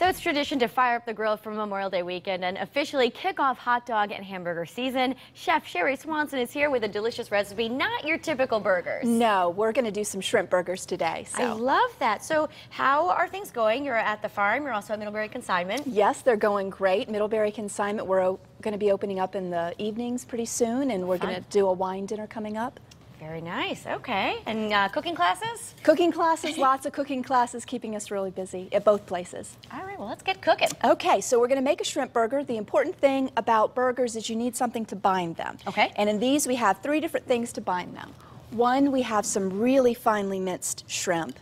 So it's tradition to fire up the grill for Memorial Day weekend and officially kick off hot dog and hamburger season. Chef Swanson is here with a delicious recipe, not your typical burgers. No, we're going to do some shrimp burgers today. I love that. So how are things going? You're at the farm. You're also at Middlebury Consignment. Yes, they're going great. Middlebury Consignment, we're going to be opening up in the evenings pretty soon, and we're going to do a wine dinner coming up. Very nice. Okay. And cooking classes? Cooking classes, lots of cooking classes, keeping us really busy at both places. All right, well, let's get cooking. Okay, so we're going to make a shrimp burger. The important thing about burgers is you need something to bind them. Okay. And in these, we have 3 different things to bind them. One, we have some really finely minced shrimp,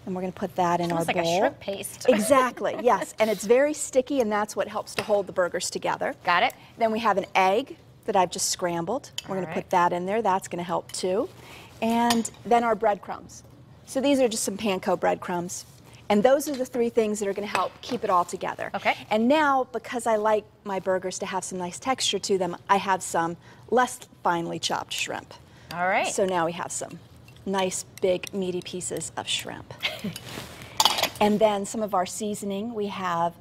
and we're going to put that in our bowl. It's like a shrimp paste. Exactly, yes, and it's very sticky, and that's what helps to hold the burgers together. Got it. Then we have an egg that I've just scrambled. We're going to put that in there. That's going to help too. And then our breadcrumbs. So these are just some panko breadcrumbs. And those are the 3 things that are going to help keep it all together. Okay. And now, because I like my burgers to have some nice texture to them, I have some less finely chopped shrimp. All right. So now we have some nice big meaty pieces of shrimp. And then some of our seasoning, we have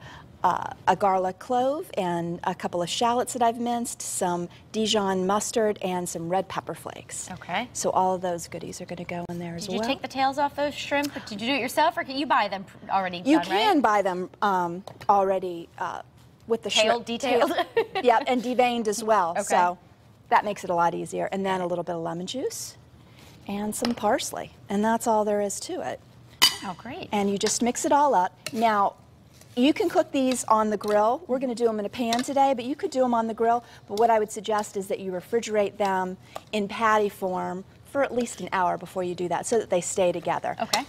a garlic clove and a couple of shallots that I've minced, some Dijon mustard, and some red pepper flakes. Okay. So all of those goodies are going to go in there as well. Did you take the tails off those shrimp? Did you do it yourself, or can you buy them already done, You can buy them already with the shrimp. Detailed? Yeah, and deveined as well. Okay. So that makes it a lot easier. And then a little bit of lemon juice and some parsley. And that's all there is to it. Oh, great. And you just mix it all up. Now, you can cook these on the grill. We're going to do them in a pan today, but you could do them on the grill. But what I would suggest is that you refrigerate them in patty form for at least an hour before you do that, so that they stay together. Okay.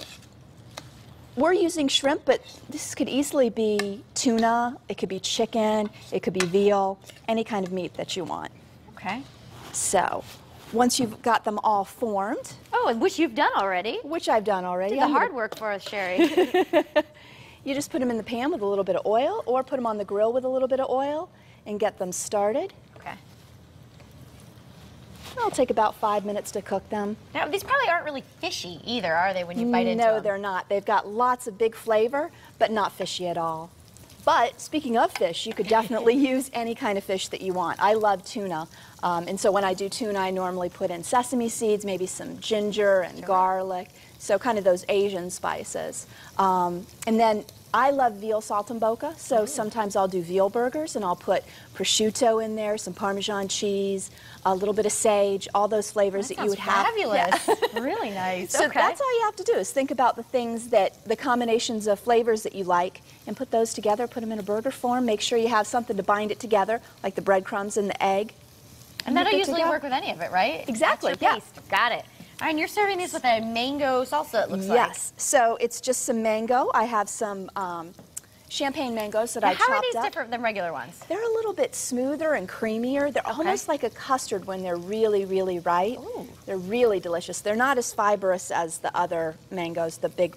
We're using shrimp, but this could easily be tuna, it could be chicken, it could be veal, any kind of meat that you want. Okay. So, once you've got them all formed. Oh, and which you've done already. Which I've done already. Did the hard work for us, Sherry. You just put them in the pan with a little bit of oil, or put them on the grill with a little bit of oil and get them started. Okay. It'll take about 5 minutes to cook them. Now, these probably aren't really fishy either, are they, when you bite into them? No, they're not. They've got lots of big flavor, but not fishy at all. But speaking of fish, you could definitely use any kind of fish that you want. I love tuna, and so when I do tuna, I normally put in sesame seeds, maybe some ginger and garlic, so kind of those Asian spices. And then I love veal saltimbocca, so sometimes I'll do veal burgers, and I'll put prosciutto in there, some Parmesan cheese, a little bit of sage, all those flavors that you would have. Fabulous. Yeah. Really nice. So that's all you have to do is think about the things the combinations of flavors that you like, and put those together, put them in a burger form. Make sure you have something to bind it together, like the breadcrumbs and the egg. And that'll usually work with any of it, right? Exactly, yeah. Got it. All right, and you're serving these with a mango salsa, it looks like. Yes, so it's just some mango. I have some champagne mangoes that I chopped up. How are these different than regular ones? They're a little bit smoother and creamier. They're almost like a custard when they're really, really ripe. Ooh. They're really delicious. They're not as fibrous as the other mangoes, the big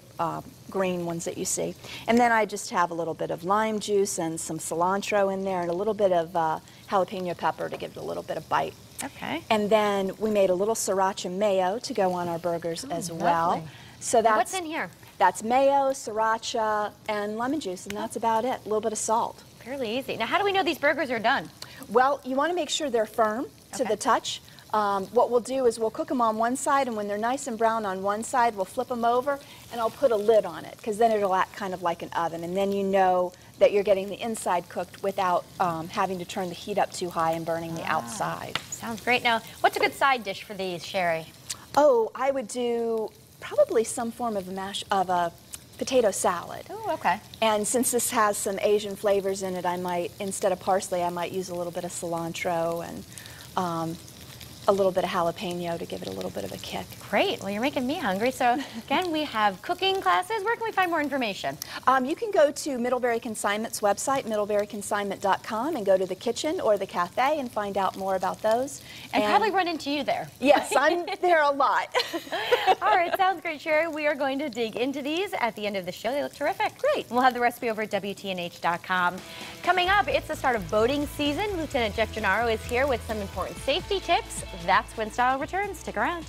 green ones that you see. And then I just have a little bit of lime juice and some cilantro in there and a little bit of jalapeno pepper to give it a little bit of bite. Okay. And then we made a little Sriracha Mayo to go on our burgers as well. Lovely. So that's what's in here? That's mayo, sriracha, and lemon juice, and that's about it. A little bit of salt. Fairly easy. Now, how do we know these burgers are done? Well, you want to make sure they're firm to the touch. What we'll do is we'll cook them on one side, and when they're nice and brown on one side, we'll flip them over, and I'll put a lid on it, because then it'll act kind of like an oven, and then you know that you're getting the inside cooked without having to turn the heat up too high and burning the outside. Sounds great. Now, what's a good side dish for these, Sherry? Oh, I would do probably some form of a potato salad. Oh, okay. And since this has some Asian flavors in it, I might, instead of parsley, I might use a little bit of cilantro and a little bit of jalapeno to give it a little bit of a kick. Great. Well, you're making me hungry. So, again, we have cooking classes. Where can we find more information? You can go to Middlebury Consignment's website, middleburyconsignment.com, and go to the kitchen or the cafe and find out more about those. And probably run into you there. Yes, I'm there a lot. All right, sounds great, Sherry. We are going to dig into these at the end of the show. They look terrific. Great. We'll have the recipe over at WTNH.com. Coming up, it's the start of boating season. Lieutenant Jeff Gennaro is here with some important safety tips. That's when Style returns. Stick around.